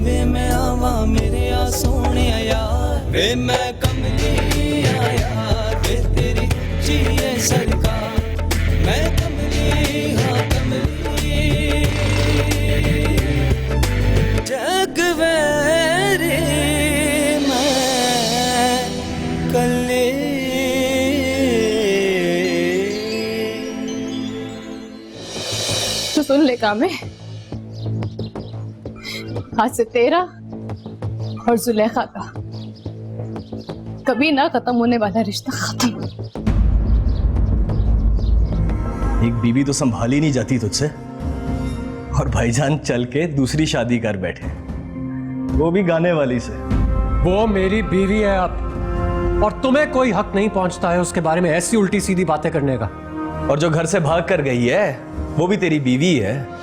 वे मैं आवा मेरे आ सोने यार वे मैं कमली आया वे तेरी ऊंची है सरकार मैं कमली हाँ कमली जग वेरे मैं कले। तो सुन ले कामे, आज से तेरा और जुलेखा का कभी ना खत्म होने वाला रिश्ता खत्म। एक बीवी तो संभाली नहीं जाती तुझसे और भाईजान चल के दूसरी शादी कर बैठे, वो भी गाने वाली से। वो मेरी बीवी है अब, और तुम्हें कोई हक नहीं पहुंचता है उसके बारे में ऐसी उल्टी सीधी बातें करने का। और जो घर से भाग कर गई है वो भी तेरी बीवी है।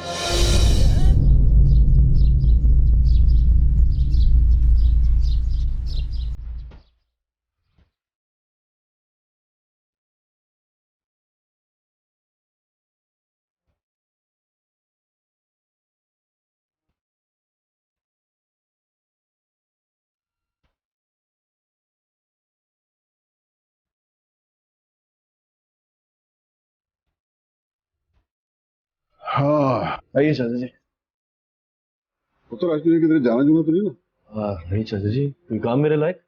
हाँ आइए चाचा जी। वो तो राजकीय किधर जाना जुना तो नहीं ना? नहीं चाचा जी, कोई काम मेरे लायक?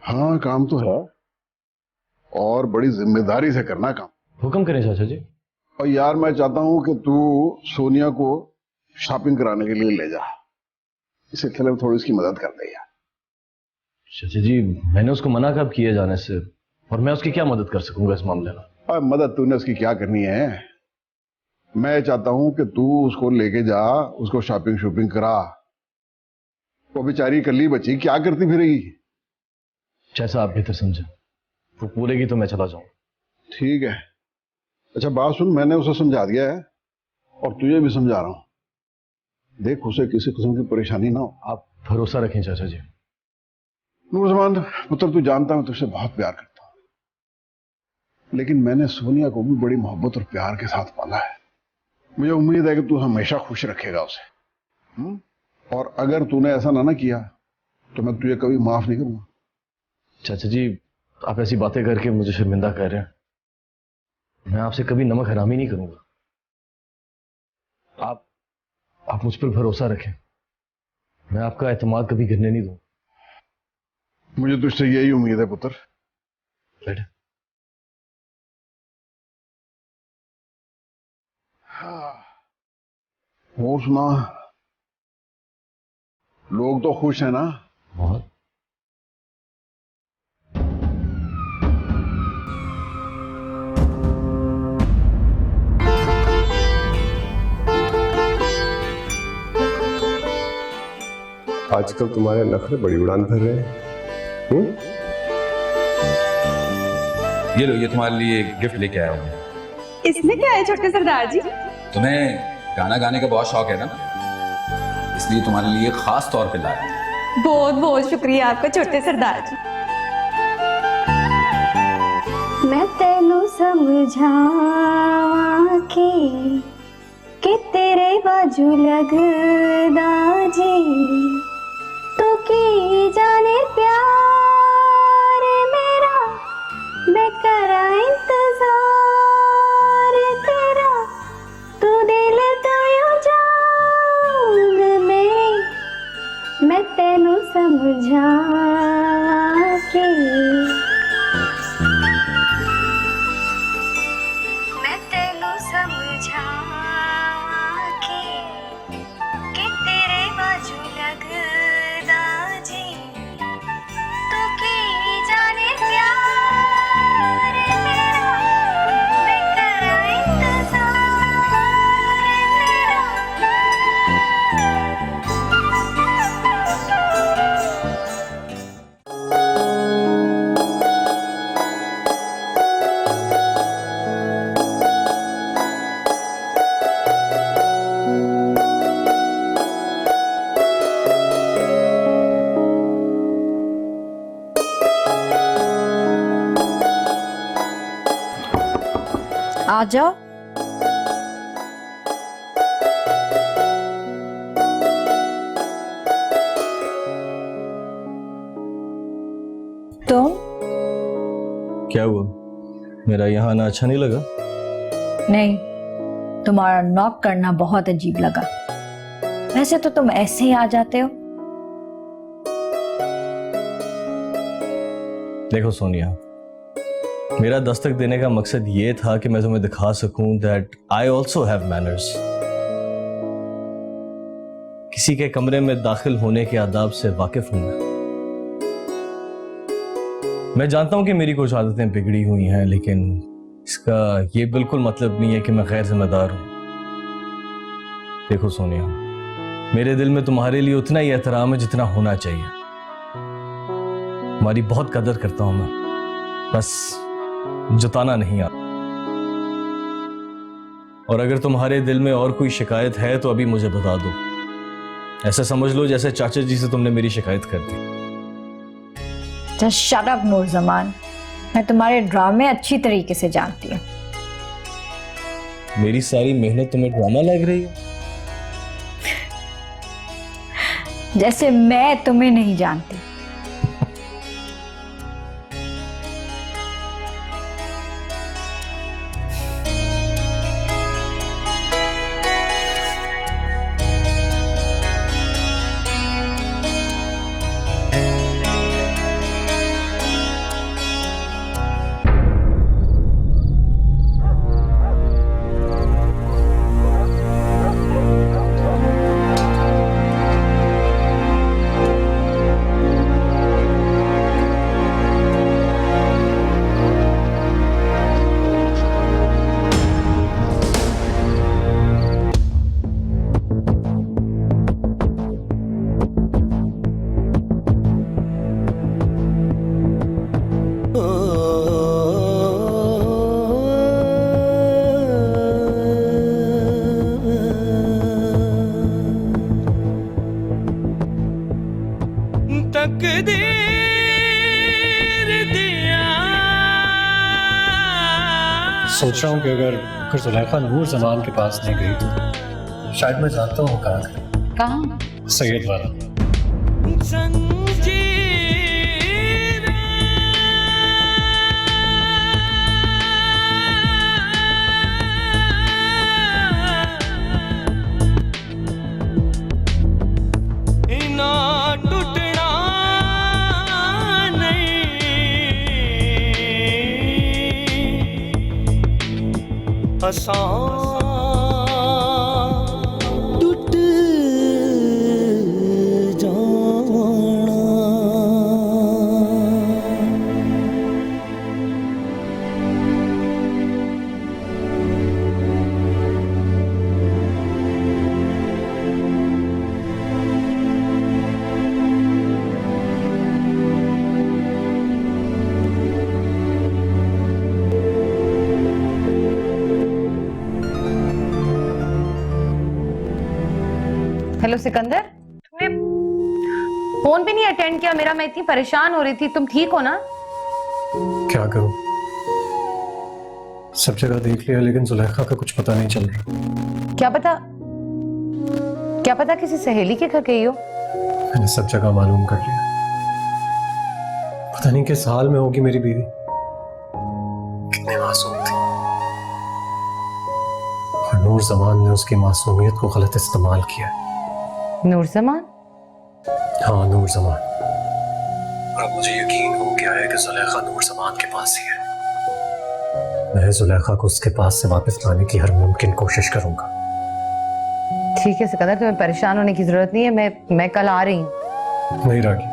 हाँ काम तो है और बड़ी जिम्मेदारी से करना काम। हुक्म करें चाचा जी। और यार मैं चाहता हूँ कि तू सोनिया को शॉपिंग कराने के लिए ले जा, इस सिलसिले में थोड़ी उसकी मदद कर दे यार। चाचा जी मैंने उसको मना कब किया जाने से, और मैं उसकी क्या मदद कर सकूंगा इस मामले में? मदद तूने उसकी क्या करनी है, मैं चाहता हूं कि तू उसको लेके जा, उसको शॉपिंग शॉपिंग करा। वो बेचारी कल्ली बच्ची क्या करती फिरेगी। जैसा आप बेहतर समझे, वो बोलेगी तो मैं चला जाऊं। ठीक है, अच्छा बात सुन, मैंने उसे समझा दिया है और तुझे भी समझा रहा हूं, देख उसे किसी किस्म की परेशानी ना हो। आप भरोसा रखें चाचा जी। नूरजमान पुत्र, तू जानता मैं तुझसे बहुत प्यार करता हूं, लेकिन मैंने सोनिया को भी बड़ी मोहब्बत और प्यार के साथ पाला है। मुझे उम्मीद है कि तू हमेशा खुश रखेगा उसे। और अगर तूने ऐसा ना किया तो मैं तुझे कभी माफ नहीं करूंगा। चाचा जी आप ऐसी बातें करके मुझे शर्मिंदा कर रहे हैं, मैं आपसे कभी नमक हरामी नहीं करूंगा। आप मुझ पर भरोसा रखें, मैं आपका एतमाद कभी गिरने नहीं दूंगा। मुझे तुझसे यही उम्मीद है पुत्र। बैठ। और सुना, लोग तो खुश हैं ना? बहुत। आजकल तुम्हारे नखरे बड़ी उड़ान भर रहे हैं। ये लो, ये तुम्हारे लिए गिफ्ट लेके आया हूँ। इसमें क्या है छोटे सरदार जी? तुम्हें गाना गाने का बहुत शौक है ना, इसलिए तुम्हारे लिए खास तौर पे लाया हूँ। बहुत बहुत शुक्रिया आपका छोटे सरदार जी। मैं तेनू समझावा के तेरे बाजू लगदा जी, तू की जाने प्यार मेरा, मैं करा इंतजार तेरा, तू दिल तो यू जान मैं तेनू समझा के, मैं तेनू समझा के तेरे बाजू लगदा जी, तू की जाने प्यार मेरा, मैं करा इंतजार तेरा। आ जाओ। क्या हुआ, मेरा यहाँ आना अच्छा नहीं लगा? नहीं, तुम्हारा नॉक करना बहुत अजीब लगा। वैसे तो तुम ऐसे ही आ जाते हो। देखो सोनिया, मेरा दस्तक देने का मकसद ये था कि मैं तुम्हें दिखा सकूं that I also have manners. किसी के कमरे में दाखिल होने के आदाब से वाकिफ हूं मैं जानता हूं कि मेरी कुछ आदतें बिगड़ी हुई हैं, लेकिन इसका ये बिल्कुल मतलब नहीं है कि मैं गैर जिम्मेदार हूं। देखो सोनिया, मेरे दिल में तुम्हारे लिए उतना ही एहतराम है जितना होना चाहिए। तुम्हारी बहुत कदर करता हूं मैं, बस जताना नहीं आता। और अगर तुम्हारे दिल में और कोई शिकायत है तो अभी मुझे बता दो। ऐसा समझ लो जैसे चाचा जी से तुमने मेरी शिकायत कर दी। जस्ट शट अप नूर जमान, मैं तुम्हारे ड्रामे अच्छी तरीके से जानती हूँ। मेरी सारी मेहनत तुम्हें ड्रामा लग रही है? जैसे मैं तुम्हें नहीं जानती। सोच रहा हूँ कि अगर जुलेखा नूर जमान के पास नहीं गई तो शायद मैं जानता हूँ कहाँ सैयद वाला। टूट जाना। हेलो सिकंदर, तुमने फोन भी नहीं अटेंड किया मेरा। मैं इतनी परेशान हो रही थी। तुम ठीक हो ना? क्या करूं, सब जगह देख लिया लेकिन जुलेखा का कुछ पता नहीं चल रहा। क्या पता किसी सहेली के घर गई हो। मैंने सब जगह मालूम कर लिया। पता नहीं किस हाल में होगी मेरी बीवी, कितनी मासूम थी। और नूर जमान ने उसकी मासूमियत को गलत इस्तेमाल किया। नूर जमान? हाँ, नूर जमान। और अब मुझे यकीन हो गया है कि जुलेखा नूर जमान के पास ही है। मैं जुलेखा को उसके पास से वापस लाने की हर मुमकिन कोशिश करूंगा। ठीक है सिकंदर, तुम्हें परेशान होने की जरूरत नहीं है। मैं कल आ रही हूँ। नहीं रागी,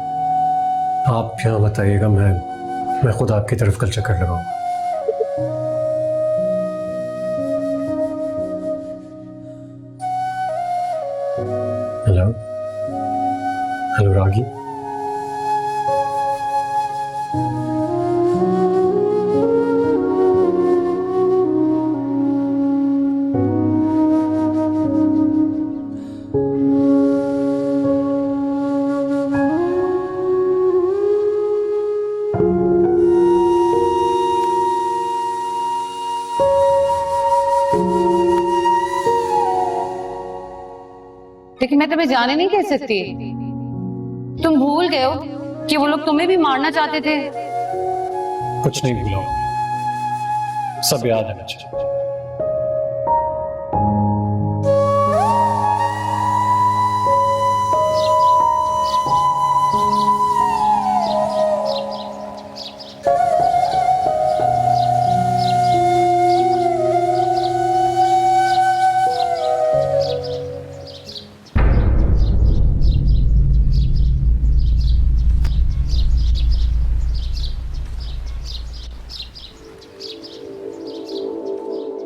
आप यहाँ मत आइएगा। मैं खुद आपकी तरफ कल चक्कर लगाऊंगा। हेलो हेलो रागी, लेकिन मैं तुम्हें जाने नहीं दे सकती। तुम भूल गए हो कि वो लोग तुम्हें भी मारना चाहते थे। कुछ नहीं भूला हूं, सब याद है मुझे।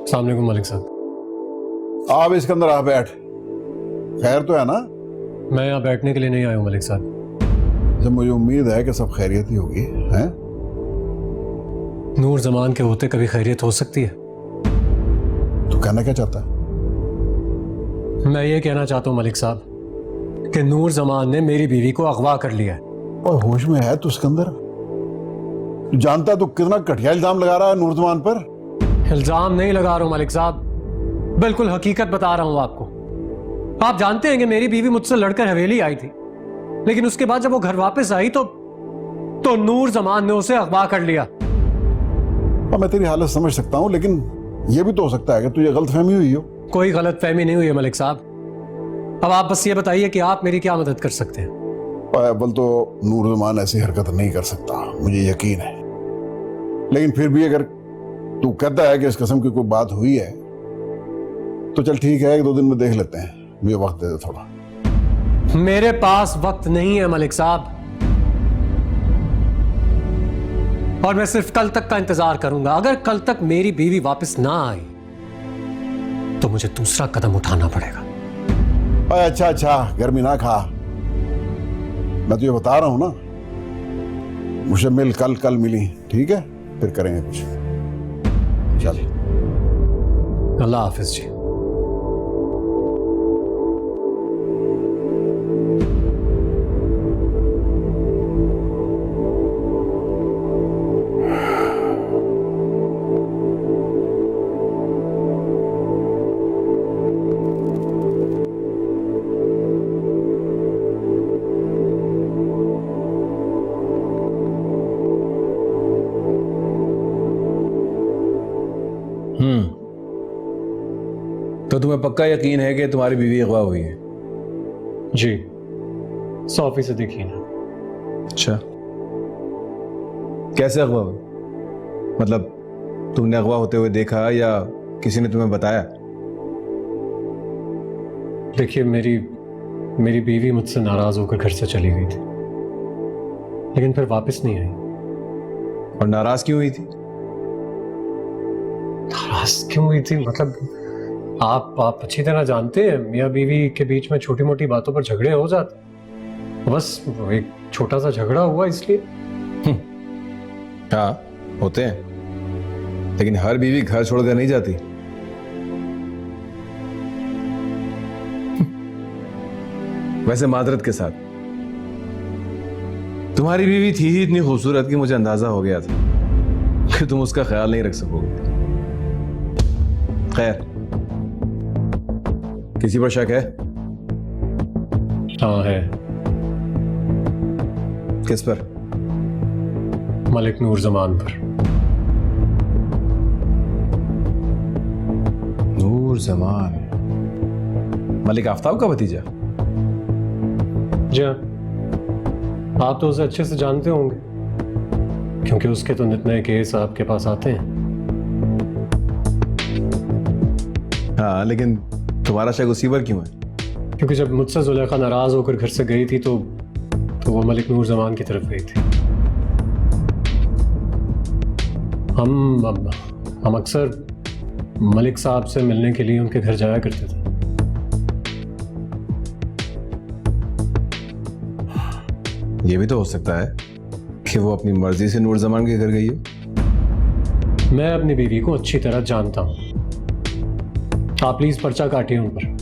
अस्सलाम वालेकुम मलिक साहब। आप इसके अंदर आ बैठ। खैर तो है ना? मैं यहाँ बैठने के लिए नहीं आया हूँ मलिक साहब। जब मुझे उम्मीद है कि सब खैरियत ही होगी। हैं? नूर जमान के होते कभी खैरियत हो सकती है? तू कहना क्या चाहता है? मैं ये कहना चाहता हूँ मलिक साहब कि नूर जमान ने मेरी बीवी को अगवा कर लिया है। और होश में है तू सिकंदर? तू जानता है तू कितना घटिया इल्जाम लगा रहा है नूर जमान पर? इल्जाम नहीं लगा रहा हूं मलिक साहब, बिल्कुल हकीकत बता रहा हूं आपको। आप जानते हैं कि मेरी बीवी मुझसे लड़कर हवेली आई थी, लेकिन उसके बाद जब वो घर वापस आई तो नूर जमान ने उसे अगवा कर लिया। और मैं तेरी हालत समझ सकता हूं, लेकिन यह भी तो हो सकता है कि तुझे गलतफहमी हुई हो। कोई गलतफहमी नहीं हुई है मलिक साहब। अब आप बस ये बताइए कि आप मेरी क्या मदद कर सकते हैं? अव्वल तो नूर जमान ऐसी हरकत नहीं कर सकता, मुझे यकीन है। लेकिन फिर भी अगर तू कहता है कि इस किस्म की कोई बात हुई है तो चल ठीक है, 1-2 दिन में देख लेते हैं। मुझे वक्त दे दे थोड़ा। मेरे पास वक्त नहीं है मलिक साहब, और मैं सिर्फ कल तक का इंतजार करूंगा। अगर कल तक मेरी बीवी वापस ना आई तो मुझे दूसरा कदम उठाना पड़ेगा। अच्छा, गर्मी ना खा। मैं तुझे बता रहा हूं ना, मुझे मिल कल मिली, ठीक है? फिर करेंगे कुछ। चल, अल्लाह हाफिज जी। तो तुम्हें पक्का यकीन है कि तुम्हारी बीवी अगवा हुई है? जी, 100% यकीन है। अच्छा, कैसे अगवा हुई? मतलब तुमने अगवा होते हुए देखा या किसी ने तुम्हें बताया? देखिए, मेरी बीवी मुझसे नाराज होकर घर से चली गई थी, लेकिन फिर वापस नहीं आई। और नाराज क्यों हुई थी? नाराज क्यों हुई थी मतलब आप अच्छी तरह जानते हैं, मियाँ बीवी के बीच में छोटी मोटी बातों पर झगड़े हो जाते। बस एक छोटा सा झगड़ा हुआ इसलिए। हाँ, होते हैं, लेकिन हर बीवी घर छोड़कर नहीं जाती। वैसे मादरत के साथ, तुम्हारी बीवी थी ही इतनी खूबसूरत कि मुझे अंदाजा हो गया था कि तुम उसका ख्याल नहीं रख सकोगे। खैर, किसी पर शक है? हाँ है। किस पर? मलिक नूर जमान पर। नूर जमान मलिक आफ्ताब का भतीजा? जी हाँ, आप तो उसे अच्छे से जानते होंगे, क्योंकि उसके तो नित नए केस आपके पास आते हैं। हाँ, लेकिन तुम्हारा शक उसी पर क्यों है? क्योंकि जब मुझसे जुलेखा नाराज होकर घर से गई थी तो वो मलिक नूर जमान की तरफ गई थी। हम अक्सर मलिक साहब से मिलने के लिए उनके घर जाया करते थे। यह भी तो हो सकता है कि वो अपनी मर्जी से नूर जमान के घर गई हो। मैं अपनी बीवी को अच्छी तरह जानता हूं। आप प्लीज पर्चा काटिए उन पर।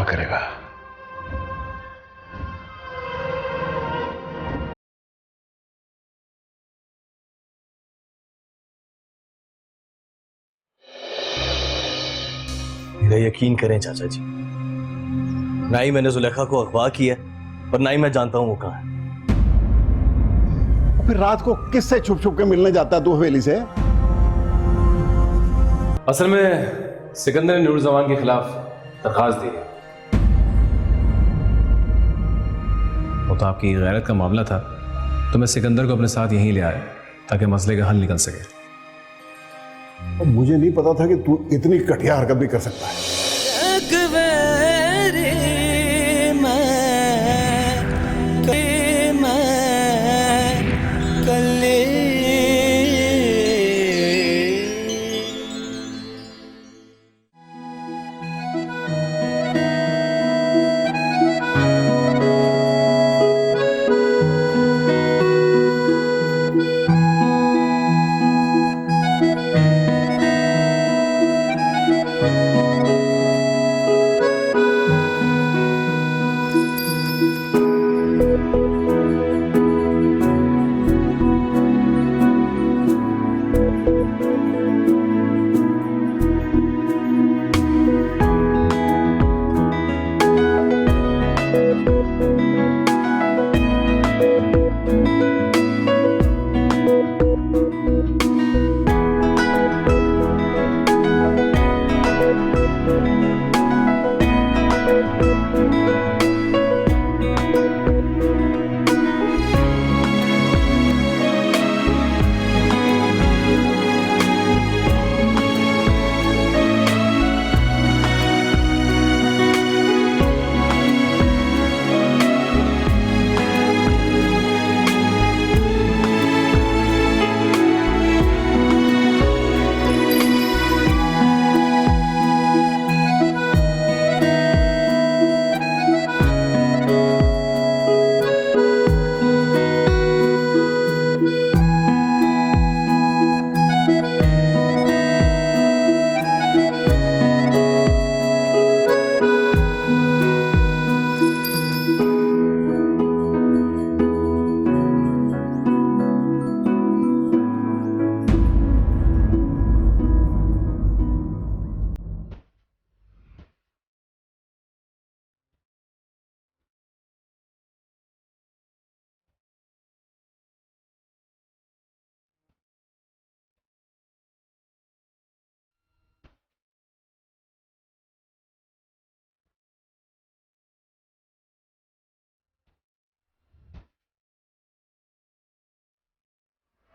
करेगा। मेरा यकीन करें चाचा जी, ना ही मैंने जुलेखा को अगवा किया और ना ही मैं जानता हूं वो कहां है। फिर रात को किससे छुप छुप के मिलने जाता है तू हवेली से? असल में सिकंदर ने नूरजमान के खिलाफ दरखास्त दी है। वो तो आपकी गैरत का मामला था, तो मैं सिकंदर को अपने साथ यहीं ले आया ताकि मसले का हल निकल सके। और मुझे नहीं पता था कि तू इतनी घटिया हरकत भी कर सकता है।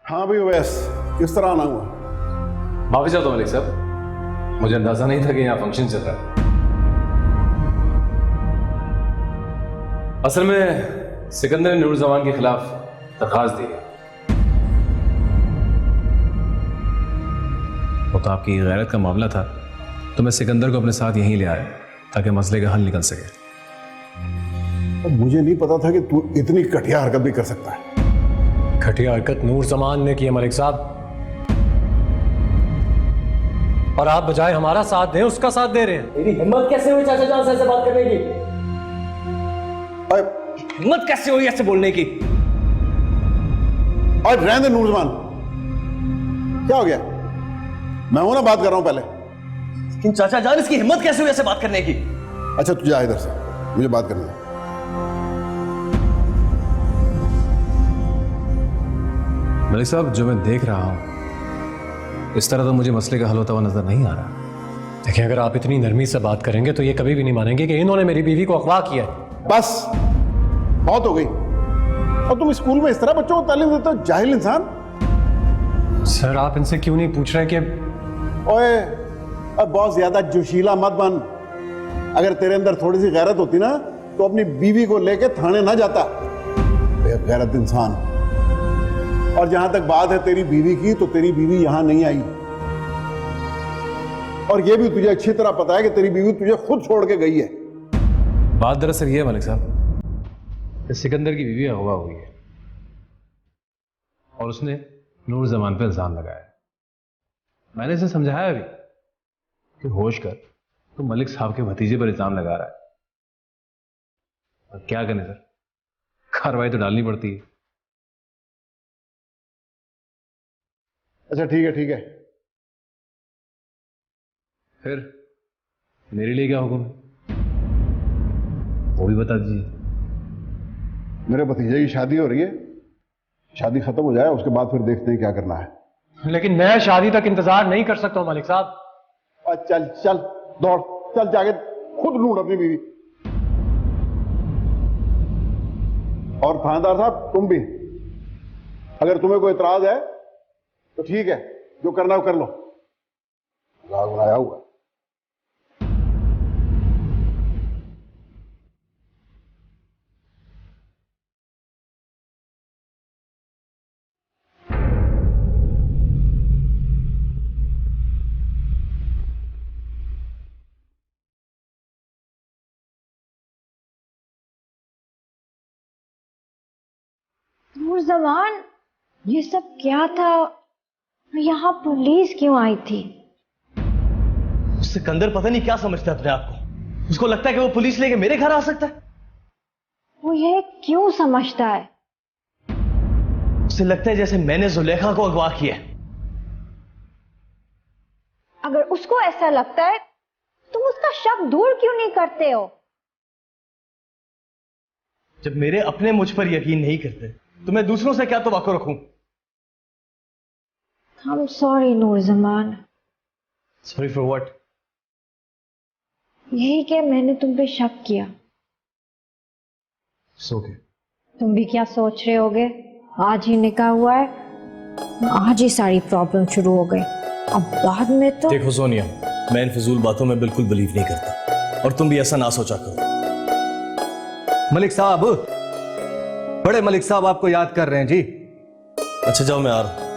हाँ भाई वैस, किस तरह आना हुआ? माफी चाहता हूं मलिक साहब, मुझे अंदाजा नहीं था कि यहाँ फंक्शन चल रहा है। असल में सिकंदर ने नूरजमान के खिलाफ दरखास्त दी है। वो तो आपकी गैरत का मामला था, तो मैं सिकंदर को अपने साथ यहीं ले आया ताकि मसले का हल निकल सके। और मुझे नहीं पता था कि तू इतनी घटिया हरकत भी कर सकता है। घटिया हरकत नूरजमान ने की है मलिक साहब, और आप बजाय हमारा साथ दें उसका साथ दे रहे हैं। मेरी हिम्मत कैसे हुई चाचा जान से ऐसे बात करने की? हिम्मत कैसे हुई ऐसे बोलने की? और रहने दे नूरजमान, क्या हो गया? मैं हूं ना, बात कर रहा हूं पहले। लेकिन चाचा जान इसकी हिम्मत कैसे हुई ऐसे बात करने की? अच्छा तू जा इधर से, मुझे बात करनी है। मलिक साहब, जो मैं देख रहा हूं इस तरह तो मुझे मसले का हल होता हुआ नजर नहीं आ रहा। देखिए, अगर आप इतनी नरमी से बात करेंगे तो ये कभी भी नहीं मानेंगे कि इन्होंने मेरी बीवी को अगवा किया है। बस बहुत हो गई। और तुम स्कूल में इस तरह बच्चों को तालीम देते हो, जाहिल इंसान। सर, आप इनसे क्यों नहीं पूछ रहे कि ओए, अब बहुत ज्यादा जोशीला मत बन। अगर तेरे अंदर थोड़ी सी गैरत होती ना तो अपनी बीवी को लेके थाने ना जाता, बेगैरत इंसान। और जहां तक बात है तेरी बीवी की, तो तेरी बीवी यहां नहीं आई। और यह भी तुझे अच्छी तरह पता है कि तेरी बीवी तुझे खुद छोड़ के गई है। बात दरअसल ये है मलिक साहब कि सिकंदर की बीवी अगवा हुई है और उसने नूरजमान पे इल्जाम लगाया। मैंने इसे समझाया भी कि होश कर, तो मलिक साहब के भतीजे पर इल्जाम लगा रहा है। क्या करें सर, कार्रवाई तो डालनी पड़ती है। अच्छा ठीक है ठीक है। फिर मेरे लिए क्या हुक्म है, वो भी बता दीजिए। मेरे भतीजे की शादी हो रही है, शादी खत्म हो जाए उसके बाद फिर देखते हैं क्या करना है। लेकिन मैं शादी तक इंतजार नहीं कर सकता हूं मालिक साहब। चल चल दौड़, चल जाके खुद ढूंढ अपनी बीवी। और थानेदार साहब तुम भी, अगर तुम्हें कोई इतराज है तो ठीक है, जो करना है वो कर लो। मजाक बनाया हुआ है। नूरजमान, ये सब क्या था? यहाँ पुलिस क्यों आई थी? सिकंदर पता नहीं क्या समझता है अपने आप को। उसको लगता है कि वो पुलिस लेके मेरे घर आ सकता है। वो ये क्यों समझता है? उसे लगता है जैसे मैंने जुलेखा को अगवा किया है। अगर उसको ऐसा लगता है, तुम उसका शक दूर क्यों नहीं करते हो? जब मेरे अपने मुझ पर यकीन नहीं करते तो मैं दूसरों से क्या तवक्को रखूं? I'm sorry Noorjaman. Sorry for what? यही कि मैंने तुम पे शक किया। सो के तुम भी क्या सोच रहे होगे? आज ही निकाह हुआ है, आज ही सारी प्रॉब्लम शुरू हो गई। अब बाद में तो देखो सोनिया, मैं इन फजूल बातों में बिल्कुल बिलीव नहीं करता, और तुम भी ऐसा ना सोचा करो। मलिक साहब, बड़े मलिक साहब आपको याद कर रहे हैं जी। अच्छा जाओ, मैं आ रहा हूं।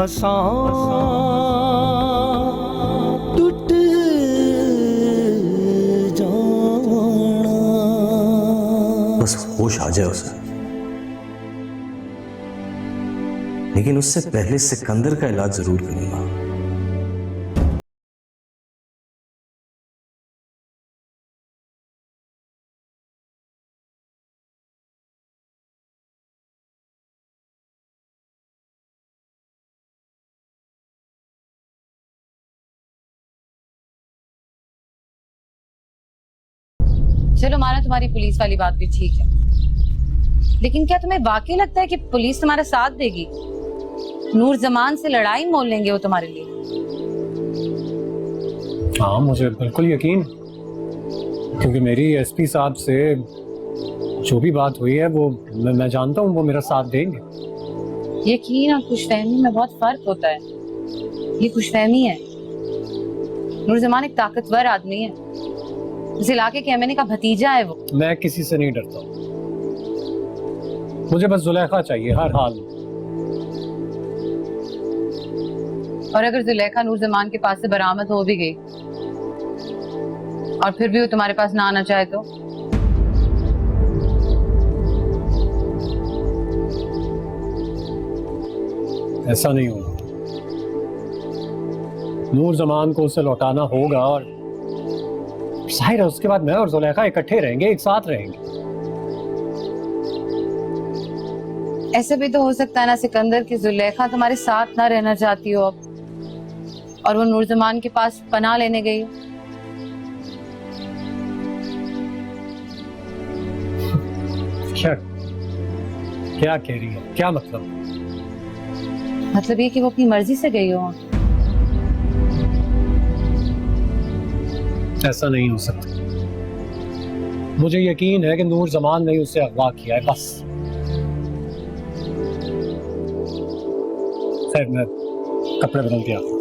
आसान टूट जाना। बस होश आ जाए उसे, लेकिन उससे पहले सिकंदर का इलाज जरूर करूंगा। चलो माना तुम्हारी पुलिस वाली बात भी ठीक है, लेकिन क्या तुम्हें वाकई लगता है कि पुलिस तुम्हारा साथ देगी? नूर जमान से लड़ाई मोल लेंगे वो तुम्हारे लिए? हाँ, मुझे बिल्कुल यकीन, क्योंकि मेरी एसपी साहब से जो भी बात हुई है वो मैं जानता हूँ वो मेरा साथ देंगे। यकीन और खुशफहमी में बहुत फर्क होता है। ये खुशफहमी है। नूर जमान एक ताकतवर आदमी है, इस इलाके के एमएनए का भतीजा है वो। मैं किसी से नहीं डरता, मुझे बस जुलेखा चाहिए हर हाल में। और अगर जुलेखा नूर जमान के पास से बरामद हो भी गई और फिर भी वो तुम्हारे पास ना आना चाहे तो? ऐसा नहीं होगा। नूर जमान को उसे लौटाना होगा और जाहिर है उसके बाद मैं और जुलेखा इकट्ठे रहेंगे, एक साथ रहेंगे। ऐसे भी तो हो सकता है ना सिकंदर कि जुलेखा तुम्हारे साथ ना रहना चाहती हो अब, और वो नूर जमान के पास पनाह लेने गई। क्या क्या कह रही है? क्या मतलब? मतलब ये कि वो अपनी मर्जी से गई हो। ऐसा नहीं हो सकता। मुझे यकीन है कि नूर जमान ने उसे अगवा किया है, बस। खैर, मैं कपड़े बदल के आता हूं।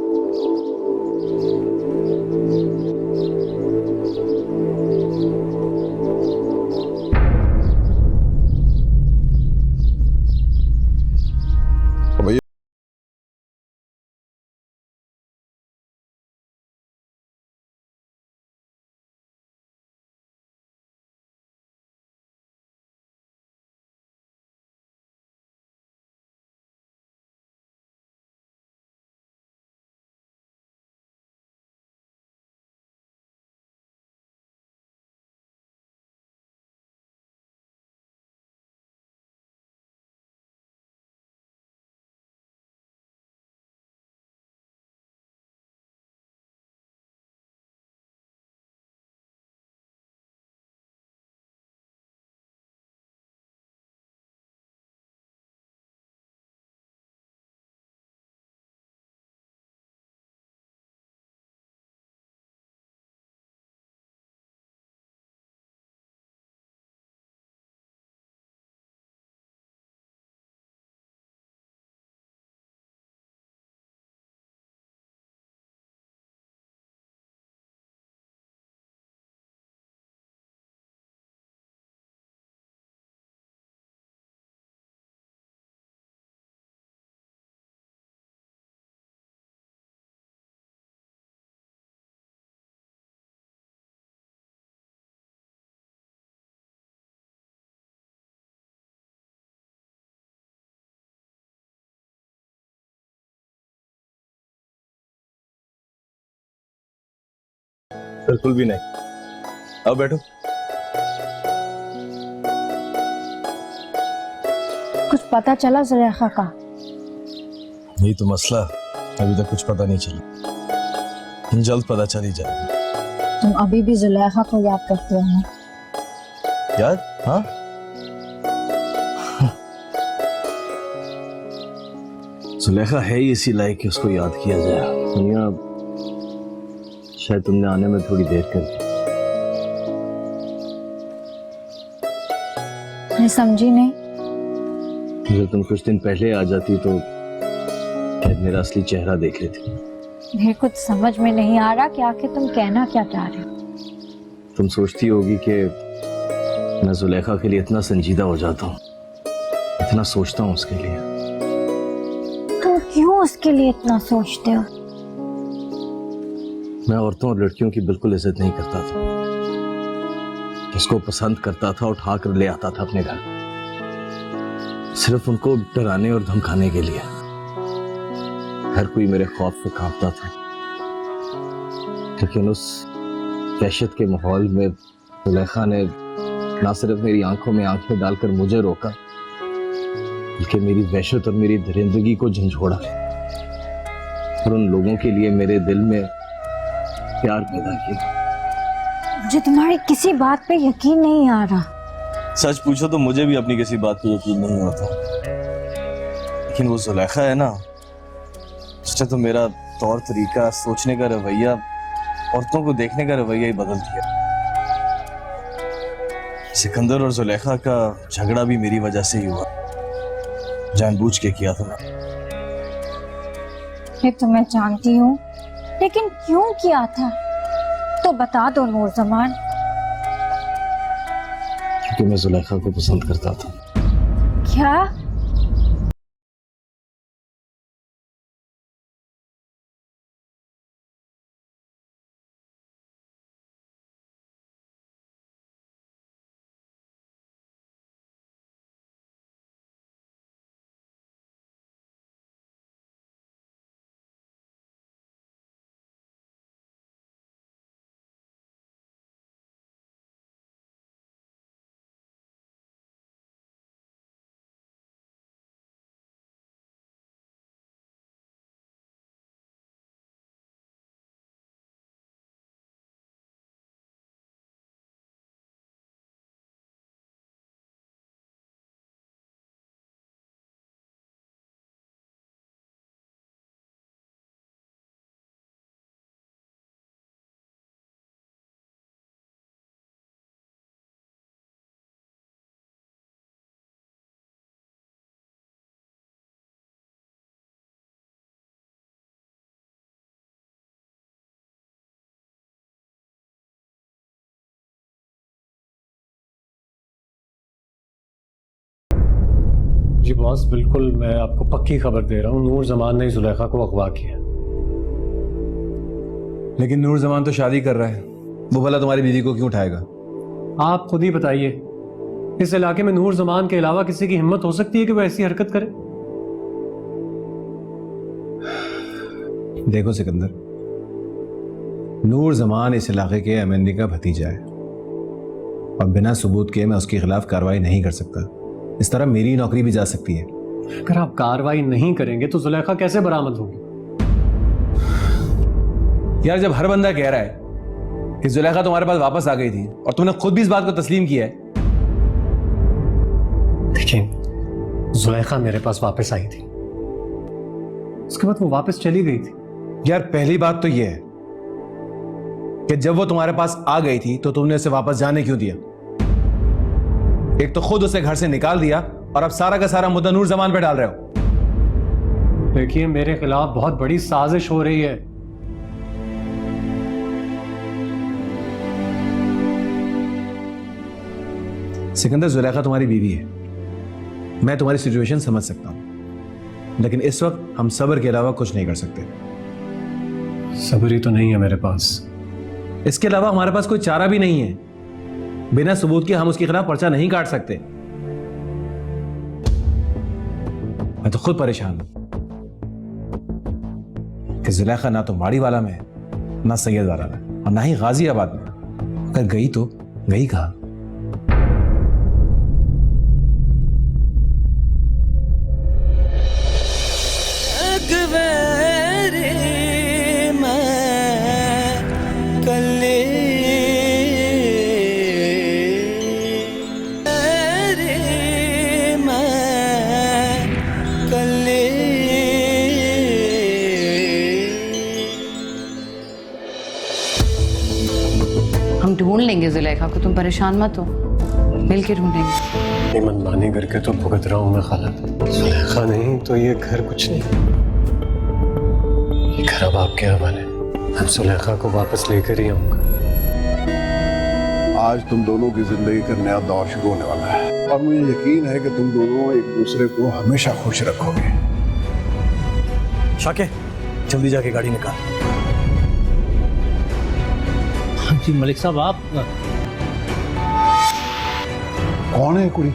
बिल्कुल भी नहीं। अब बैठो। कुछ पता चला जुलेखा का? यही तो मसला, अभी तक कुछ पता नहीं चला, जल्द पता चल ही जाएगा। तुम अभी भी जुलेखा को याद करते हो ना? याद? हाँ, जुलेखा है ही इसी लायक कि उसको याद किया जाए। दुनिया, शायद तुमने आने में थोड़ी देर कर दी। मैं समझी नहीं। अगर तुम कुछ दिन पहले आ जाती तो शायद मेरा असली चेहरा देख लेती। मेरे कुछ समझ में नहीं आ रहा कि आखिर तुम कहना क्या चाह रहे हो। तुम सोचती होगी कि मैं जुलेखा के लिए इतना संजीदा हो जाता हूँ, इतना सोचता हूँ उसके लिए। तुम क्यों उसके लिए इतना सोचते हो? मैं औरतों और लड़कियों की बिल्कुल इज्जत नहीं करता था। उसको पसंद करता था, उठा कर ले आता था अपने घर, सिर्फ उनको डराने और धमकाने के लिए। हर कोई मेरे खौफ से कांपता था। लेकिन उस दहशत के माहौल में जुलेखा ने ना सिर्फ मेरी आंखों में आंखें डालकर मुझे रोका, बल्कि मेरी वहशत और मेरी दरिंदगी को झंझोड़ा और उन लोगों के लिए मेरे दिल में प्यार पैदा किया। मुझे तुम्हारी किसी बात पे यकीन नहीं आ रहा। सच पूछो तो मुझे भी अपनी किसी बात पे यकीन नहीं होता, लेकिन वो जुलेखा है ना, उसने तो मेरा तौर तरीका, सोचने का रवैया, औरतों को देखने का रवैया ही बदल दिया। सिकंदर और जुलेखा का झगड़ा भी मेरी वजह से ही हुआ, जानबूझ के किया था। ये तो मैं जानती हूँ, लेकिन क्यों किया था तो बता दो नूरजमान। क्योंकि मैं जुलेखा को पसंद करता था। क्या? जी बॉस, बिल्कुल मैं आपको पक्की खबर दे रहा हूँ, नूर जमान ने जुलेखा को अगवा किया। लेकिन नूर जमान तो शादी कर रहा है, वो भला तुम्हारी बीवी को क्यों उठाएगा? आप खुद ही बताइए, इस इलाके में नूर जमान के अलावा किसी की हिम्मत हो सकती है कि वो ऐसी हरकत करे? देखो सिकंदर, नूर जमान इस इलाके के एमएनडी का भतीजा है और बिना सबूत के मैं उसके खिलाफ कार्रवाई नहीं कर सकता। इस तरह मेरी नौकरी भी जा सकती है। अगर आप कार्रवाई नहीं करेंगे तो जुलेखा कैसे बरामद होगी? यार, जब हर बंदा कह रहा है कि जुलेखा तुम्हारे पास वापस आ गई थी और तुमने खुद भी इस बात को तस्लीम किया है। देखिए, जुलेखा मेरे पास वापस आई थी, उसके बाद वो वापस चली गई थी। यार, पहली बात तो यह है कि जब वो तुम्हारे पास आ गई थी तो तुमने उसे वापस जाने क्यों दिया? एक तो खुद उसे घर से निकाल दिया और अब सारा का सारा मुद्दा नूर जमान पे डाल रहे हो। देखिए, मेरे खिलाफ बहुत बड़ी साजिश हो रही है। सिकंदर, जुलेखा तुम्हारी बीवी है, मैं तुम्हारी सिचुएशन समझ सकता हूं, लेकिन इस वक्त हम सब्र के अलावा कुछ नहीं कर सकते। सब्र ही तो नहीं है मेरे पास। इसके अलावा हमारे पास कोई चारा भी नहीं है। बिना सबूत के हम उसके खिलाफ पर्चा नहीं काट सकते। मैं तो खुद परेशान हूं कि जुलेखा ना तो माड़ी वाला में है, ना सैयद वाला में, और ना ही गाजियाबाद में। अगर गई तो गई कहां? हम ढूंढ लेंगे जुलेखा को, तुम परेशान मत हो, मिलके ढूंढेंगे। ये मनमानी करके तो भुगत रहा हूं मैं खाला। जुलेखा नहीं तो ये घर कुछ नहीं। ये घर अब आपके हवाले। अब जुलेखा को वापस लेकर ही आऊंगा। आज तुम दोनों की जिंदगी का नया दौर शुरू होने वाला है और मुझे यकीन है कि तुम दोनों एक दूसरे को हमेशा खुश रखोगे। शाके जल्दी जाके गाड़ी निकाल। जी मलिक साहब आप कौन है कुड़ी?